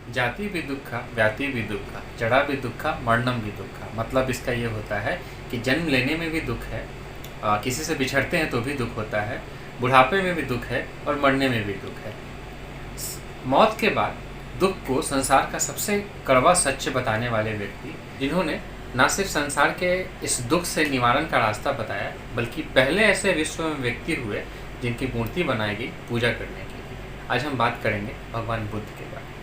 जाति भी दुखा, व्याति भी दुखा, जड़ा भी दुखा, मरणम भी दुखा। मतलब इसका ये होता है कि जन्म लेने में भी दुख है, किसी से बिछड़ते हैं तो भी दुख होता है, बुढ़ापे में भी दुख है और मरने में भी दुख है। मौत के बाद दुख को संसार का सबसे कड़वा सच बताने वाले व्यक्ति, जिन्होंने न सिर्फ संसार के इस दुख से निवारण का रास्ता बताया, बल्कि पहले ऐसे विश्व में व्यक्ति हुए जिनकी मूर्ति बनाई गई पूजा करने के लिए। आज हम बात करेंगे भगवान बुद्ध के बारे में।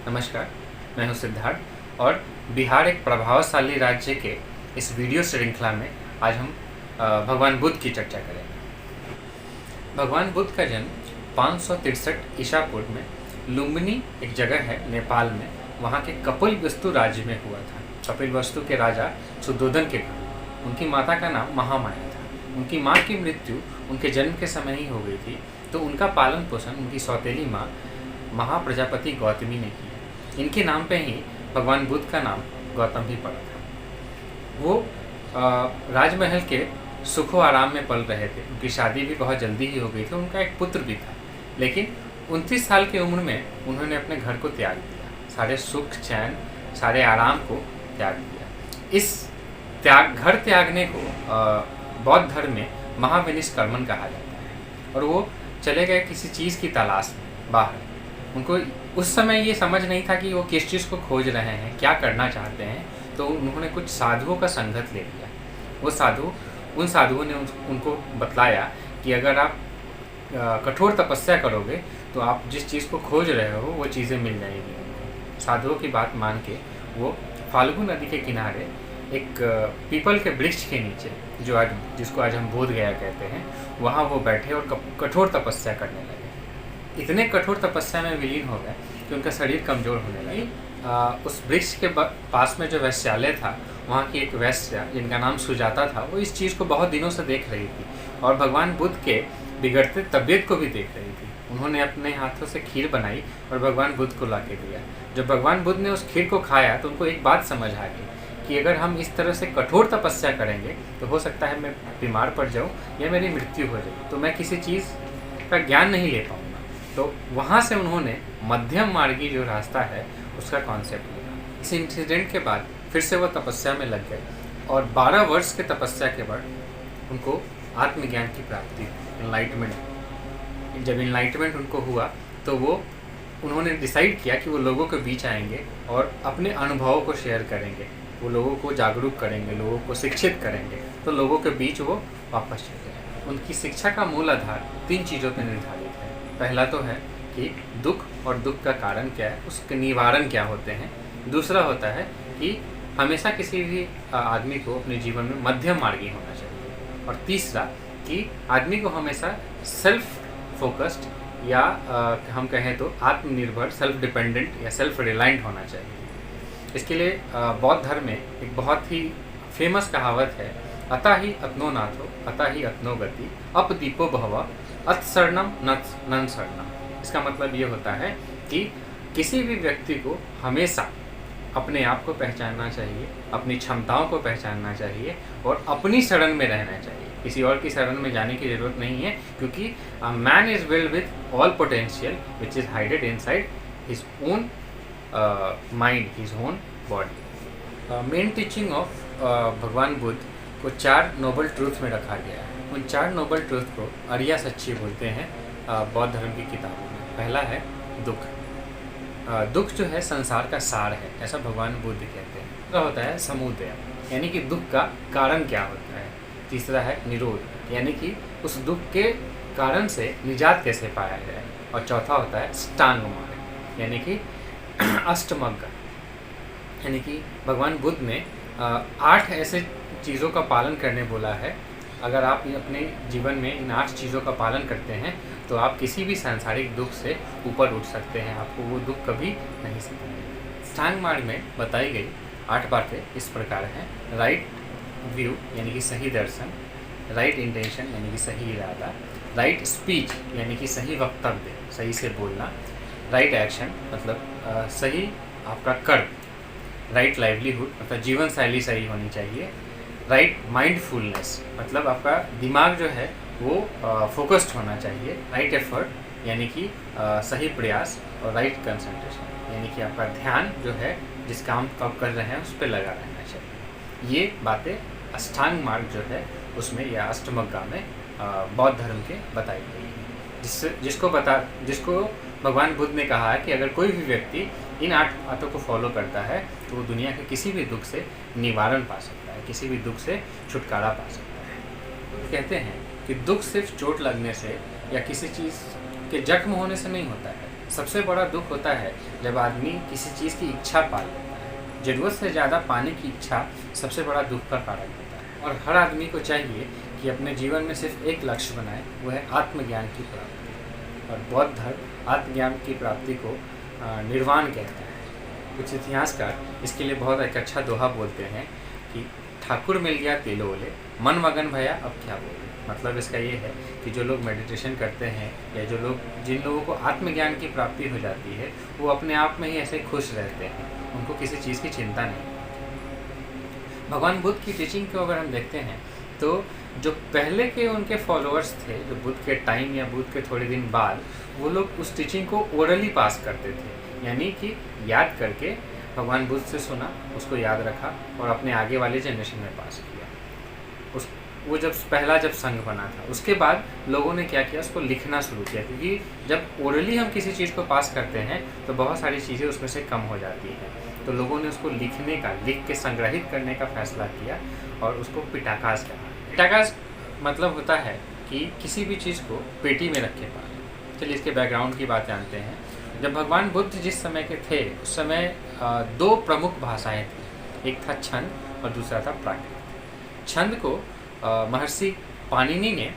नमस्कार, मैं हूं सिद्धार्थ और बिहार एक प्रभावशाली राज्य के इस वीडियो श्रृंखला में आज हम भगवान बुद्ध की चर्चा करेंगे। भगवान बुद्ध का जन्म 563 ईसा पूर्व में लुम्बिनी एक जगह है नेपाल में, वहाँ के कपिलवस्तु राज्य में हुआ था। कपिलवस्तु के राजा सुद्धोधन के घर। उनकी माता का नाम महामाया था। उनकी माँ की मृत्यु उनके जन्म के समय ही हो गई थी, तो उनका पालन पोषण उनकी सौतेली माँ महाप्रजापति गौतमी ने किया। इनके नाम पे ही भगवान बुद्ध का नाम गौतम भी पड़ा था। वो राजमहल के सुखो आराम में पल रहे थे। उनकी शादी भी बहुत जल्दी ही हो गई थी। उनका एक पुत्र भी था, लेकिन 29 साल की उम्र में उन्होंने अपने घर को त्याग दिया, सारे सुख चैन सारे आराम को त्याग दिया। इस घर त्यागने को बौद्ध धर्म में महाविनिष्कर्मण कहा जाता है। और वो चले गए किसी चीज़ की तलाश में बाहर। उनको उस समय ये समझ नहीं था कि वो किस चीज़ को खोज रहे हैं, क्या करना चाहते हैं, तो उन्होंने कुछ साधुओं का संगत ले लिया। वो उन साधुओं ने उनको बतलाया कि अगर आप कठोर तपस्या करोगे तो आप जिस चीज़ को खोज रहे हो वो चीज़ें मिल जाएगी। साधुओं की बात मान के वो फाल्गु नदी के किनारे एक पीपल के वृक्ष के नीचे, जिसको आज हम बोध गया कहते हैं, वहाँ वो बैठे और कठोर तपस्या करने लगे। इतने कठोर तपस्या में विलीन हो गए कि उनका शरीर कमज़ोर होने लगा। उस वृक्ष के पास में जो वैश्यालय था, वहाँ की एक वैश्या जिनका नाम सुजाता था, वो इस चीज़ को बहुत दिनों से देख रही थी और भगवान बुद्ध के बिगड़ते तबीयत को भी देख रही थी। उन्होंने अपने हाथों से खीर बनाई और भगवान बुद्ध को ला के दिया। जब भगवान बुद्ध ने उस खीर को खाया तो उनको एक बात समझ आ गई कि अगर हम इस तरह से कठोर तपस्या करेंगे तो हो सकता है मैं बीमार पड़ जाऊँ या मेरी मृत्यु हो जाए, तो मैं किसी चीज़ का ज्ञान नहीं ले पाऊँगा। तो वहाँ से उन्होंने मध्यम मार्गी जो रास्ता है उसका कॉन्सेप्ट लिया। इस इंसिडेंट के बाद फिर से वो तपस्या में लग गए और 12 वर्ष के तपस्या के बाद उनको आत्मज्ञान की प्राप्ति, इनलाइटमेंट। जब इनलाइटमेंट उनको हुआ तो उन्होंने डिसाइड किया कि वो लोगों के बीच आएंगे और अपने अनुभवों को शेयर करेंगे, वो लोगों को जागरूक करेंगे, लोगों को शिक्षित करेंगे। तो लोगों के बीच वो वापस चले गए। उनकी शिक्षा का मूल आधार 3 चीज़ों पर निर्धारित है। पहला तो है कि दुख और दुख का कारण क्या है, उसके निवारण क्या होते हैं। दूसरा होता है कि हमेशा किसी भी आदमी को अपने जीवन में मध्यम मार्गी होना चाहिए। और तीसरा कि आदमी को हमेशा सेल्फ फोकस्ड या हम कहें तो आत्मनिर्भर, सेल्फ डिपेंडेंट या सेल्फ रिलायंट होना चाहिए। इसके लिए बौद्ध धर्म में एक बहुत ही फेमस कहावत है, अतः ही अतनो नाथो अतः ही अतनो गति अपदीपो भव अत शरणम नन शरणम। इसका मतलब ये होता है कि किसी भी व्यक्ति को हमेशा अपने आप को पहचानना चाहिए, अपनी क्षमताओं को पहचानना चाहिए और अपनी शरण में रहना चाहिए। किसी और की शरण में जाने की ज़रूरत नहीं है, क्योंकि man is well with all potential which is hided inside his own mind, his own body. Main teaching of Bhagwan Buddha को 4 नोबल ट्रूथ में रखा गया है। उन 4 नोबल ट्रूथ को अरिया सच्ची बोलते हैं बौद्ध धर्म की किताबों में। पहला है दुख। दुख जो है संसार का सार है, ऐसा भगवान बुद्ध कहते हैं। दूसरा होता है समुदय, यानी कि दुख का कारण क्या होता है। तीसरा है निरोध, यानी कि उस दुख के कारण से निजात कैसे पाया जाए। और चौथा होता है स्टांग मार्ग, यानी कि अष्टमग्ग, यानी कि भगवान बुद्ध ने 8 ऐसे चीज़ों का पालन करने बोला है। अगर आप अपने जीवन में इन 8 चीज़ों का पालन करते हैं तो आप किसी भी सांसारिक दुख से ऊपर उठ सकते हैं, आपको वो दुख कभी नहीं सताएगा। स्टांग मार्ग में बताई गई 8 बातें इस प्रकार हैं। राइट व्यू, यानी कि सही दर्शन। राइट इंटेंशन, यानी कि सही इरादा। राइट स्पीच, यानी कि सही वक्तव्य, सही से बोलना। राइट एक्शन, मतलब सही आपका कर्म। राइट लाइवलीहुड, मतलब जीवन शैली सही होनी चाहिए। राइट माइंडफुलनेस, मतलब आपका दिमाग जो है वो फोकस्ड होना चाहिए। राइट एफर्ट यानी कि सही प्रयास, और राइट कंसंट्रेशन यानी कि आपका ध्यान जो है जिस काम को आप कर रहे हैं उस पर लगा रहना चाहिए। ये बातें अष्टांग मार्ग जो है उसमें या अष्टमज्ञा में बौद्ध धर्म के बताई गई है, जिसको भगवान बुद्ध ने कहा है कि अगर कोई भी व्यक्ति इन 8 बातों को फॉलो करता है तो वो दुनिया के किसी भी दुख से निवारण पा सकता है, किसी भी दुख से छुटकारा पा सकता है। तो कहते हैं कि दुख सिर्फ चोट लगने से या किसी चीज़ के जख्म होने से नहीं होता है। सबसे बड़ा दुख होता है जब आदमी किसी चीज़ की इच्छा पाल लेता है। ज़रूरत से ज़्यादा पाने की इच्छा सबसे बड़ा दुख का कारण होता है। और हर आदमी को चाहिए कि अपने जीवन में सिर्फ एक लक्ष्य बनाए, वो है आत्मज्ञान की प्राप्ति। और बौद्ध धर्म आत्मज्ञान की प्राप्ति को निर्वाण कहते हैं। कुछ इतिहासकार इसके लिए बहुत एक अच्छा दोहा बोलते हैं कि ठाकुर मिल गया तेलो ओले, मन मगन भया अब क्या बोले। मतलब इसका ये है कि जो लोग मेडिटेशन करते हैं या जिन लोगों को आत्मज्ञान की प्राप्ति हो जाती है वो अपने आप में ही ऐसे खुश रहते हैं, उनको किसी चीज़ की चिंता नहीं। भगवान बुद्ध की टीचिंग को अगर हम देखते हैं तो जो पहले के उनके फॉलोअर्स थे, जो बुद्ध के टाइम या बुद्ध के थोड़े दिन बाद, वो लोग उस टीचिंग को ओरली पास करते थे, यानी कि याद करके भगवान बुद्ध से सुना, उसको याद रखा और अपने आगे वाले जनरेशन में पास किया। वो जब संघ बना था उसके बाद लोगों ने क्या किया, उसको लिखना शुरू किया, क्योंकि जब ओरली हम किसी चीज़ को पास करते हैं तो बहुत सारी चीज़ें उसमें से कम हो जाती हैं। तो लोगों ने उसको लिख के संग्रहित करने का फैसला किया और उसको पिटाकास कहा। पिटाकास मतलब होता है कि किसी भी चीज़ को पेटी में रख के पालें। चलिए इसके बैकग्राउंड की बात जानते हैं। जब भगवान बुद्ध जिस समय के थे उस समय 2 प्रमुख भाषाएं थी, एक था छंद और दूसरा था प्राकृत। छंद को महर्षि पाणिनि ने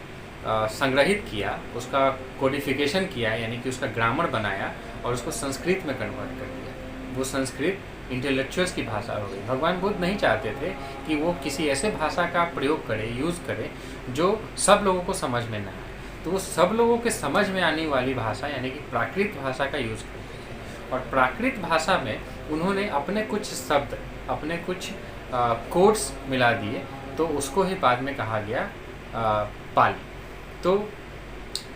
संग्रहित किया, उसका कोडिफिकेशन किया, यानी कि उसका ग्रामर बनाया और उसको संस्कृत में कन्वर्ट कर दिया। वो संस्कृत इंटेलेक्चुअल्स की भाषा हो गई। भगवान बुद्ध नहीं चाहते थे कि वो किसी ऐसे भाषा का प्रयोग करे, यूज़ करे जो सब लोगों को समझ में ना आए, तो वो सब लोगों के समझ में आने वाली भाषा यानी कि प्राकृत भाषा का यूज़ करते थे। और प्राकृत भाषा में उन्होंने अपने कुछ शब्द, अपने कुछ कोड्स मिला दिए, तो उसको ही बाद में कहा गया पाली। तो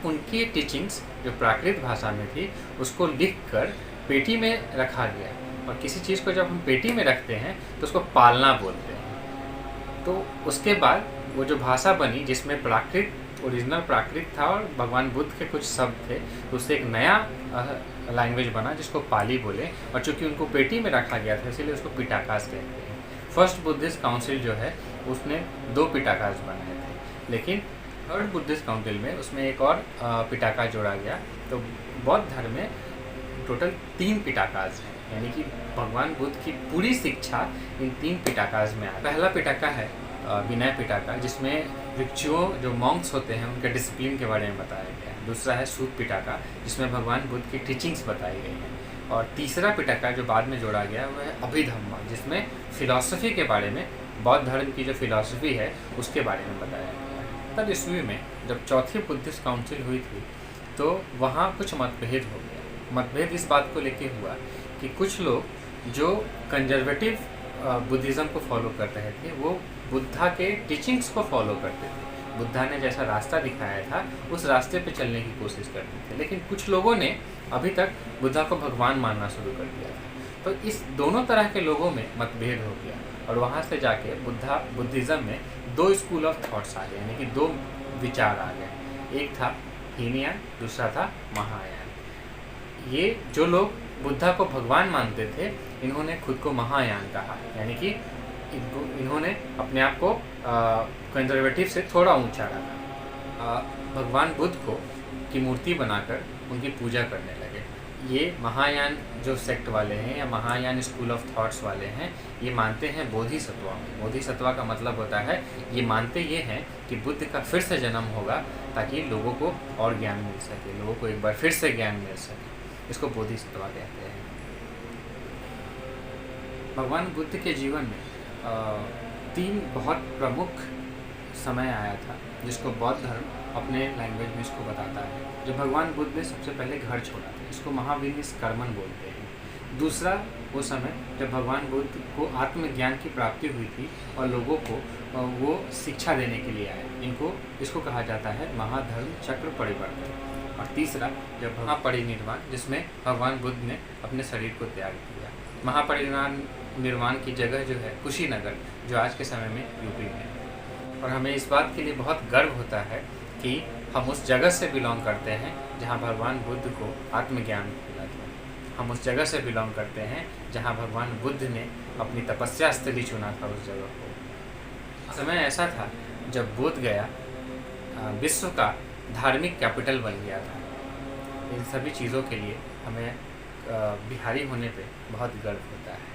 उनकी टीचिंग्स जो प्राकृत भाषा में थी उसको लिखकर पेटी में रखा गया, और किसी चीज़ को जब हम पेटी में रखते हैं तो उसको पालना बोलते हैं। तो उसके बाद वो जो भाषा बनी जिसमें प्राकृत, ओरिजिनल प्राकृत था और भगवान बुद्ध के कुछ शब्द थे, तो उससे एक नया लैंग्वेज बना जिसको पाली बोले, और चूँकि उनको पेटी में रखा गया था इसीलिए उसको पिटाकास कहते हैं। फर्स्ट बुद्धिस्ट काउंसिल जो है उसने 2 पिटाकास बनाए थे, लेकिन थर्ड बुद्धिस्ट काउंसिल में उसमें एक और पिटाका जोड़ा गया। तो बौद्ध धर्म में टोटल 3 पिटाकास हैं, यानी कि भगवान बुद्ध की पूरी शिक्षा इन 3 पिटाकास में आता है। पहला पिटाका है विनय पिटाका, जिसमें भिक्षुओं जो मॉन्क्स होते हैं उनके डिसिप्लिन के बारे में बताया गया है। दूसरा है सूत पिटाका, जिसमें भगवान बुद्ध की टीचिंग्स बताई गई हैं। और तीसरा पिटाका जो बाद में जोड़ा गया वह है अभिधम्मा, जिसमें फिलॉसफी के बारे में, बौद्ध धर्म की जो फिलॉसफी है उसके बारे में बताया गया है। तब ईस्वी में जब चौथी बुद्धिस्ट काउंसिल हुई थी तो वहाँ कुछ मतभेद हो गया। मतभेद इस बात को लेके हुआ कि कुछ लोग जो कंजर्वेटिव बुद्धिज़्म को फॉलो कर रहे थे वो बुद्धा के टीचिंग्स को फॉलो करते थे, बुद्धा ने जैसा रास्ता दिखाया था उस रास्ते पे चलने की कोशिश करते थे। लेकिन कुछ लोगों ने अभी तक बुद्धा को भगवान मानना शुरू कर दिया था। तो इस दोनों तरह के लोगों में मतभेद हो गया, और वहाँ से जाके बुद्धिज़्म में 2 स्कूल ऑफ थॉट्स आ गए, यानी कि 2 विचार आ गए। एक था हीनयान, दूसरा था महायान। ये जो लोग बुद्धा को भगवान मानते थे इन्होंने खुद को महायान कहा, यानी कि इन्होंने अपने आप को कंजर्वेटिव से थोड़ा ऊंचा रखा। भगवान बुद्ध को की मूर्ति बनाकर उनकी पूजा करने लगे। ये महायान जो सेक्ट वाले हैं या महायान स्कूल ऑफ थॉट्स वाले हैं, ये मानते हैं बोधिसत्वा में। बोधिसत्वा का मतलब होता है, ये मानते ये हैं कि बुद्ध का फिर से जन्म होगा ताकि लोगों को और ज्ञान मिल सके, लोगों को एक बार फिर से ज्ञान मिल सके। इसको बोधिसत्वा कहते हैं। भगवान बुद्ध के जीवन में 3 बहुत प्रमुख समय आया था जिसको बौद्ध धर्म अपने लैंग्वेज में इसको बताता है। जो भगवान बुद्ध ने सबसे पहले घर छोड़ा था, इसको महाविनिष्कर्मण बोलते हैं। दूसरा वो समय जब भगवान बुद्ध को आत्मज्ञान की प्राप्ति हुई थी और लोगों को वो शिक्षा देने के लिए आए। इसको कहा जाता है महाधर्म चक्र परिवर्तन। और तीसरा जब महापरिनिर्वाण, जिसमें भगवान बुद्ध ने अपने शरीर को त्याग किया। महापरिनिर्वाण की जगह जो है कुशीनगर, जो आज के समय में यूपी में है। और हमें इस बात के लिए बहुत गर्व होता है कि हम उस जगह से बिलोंग करते हैं जहाँ भगवान बुद्ध को आत्मज्ञान मिला था। हम उस जगह से बिलोंग करते हैं जहाँ भगवान बुद्ध ने अपनी तपस्या स्थली चुना था। उस जगह को समय ऐसा था जब बोध गया विश्व का धार्मिक कैपिटल बन गया था। इन सभी चीज़ों के लिए हमें बिहारी होने पे बहुत गर्व होता है।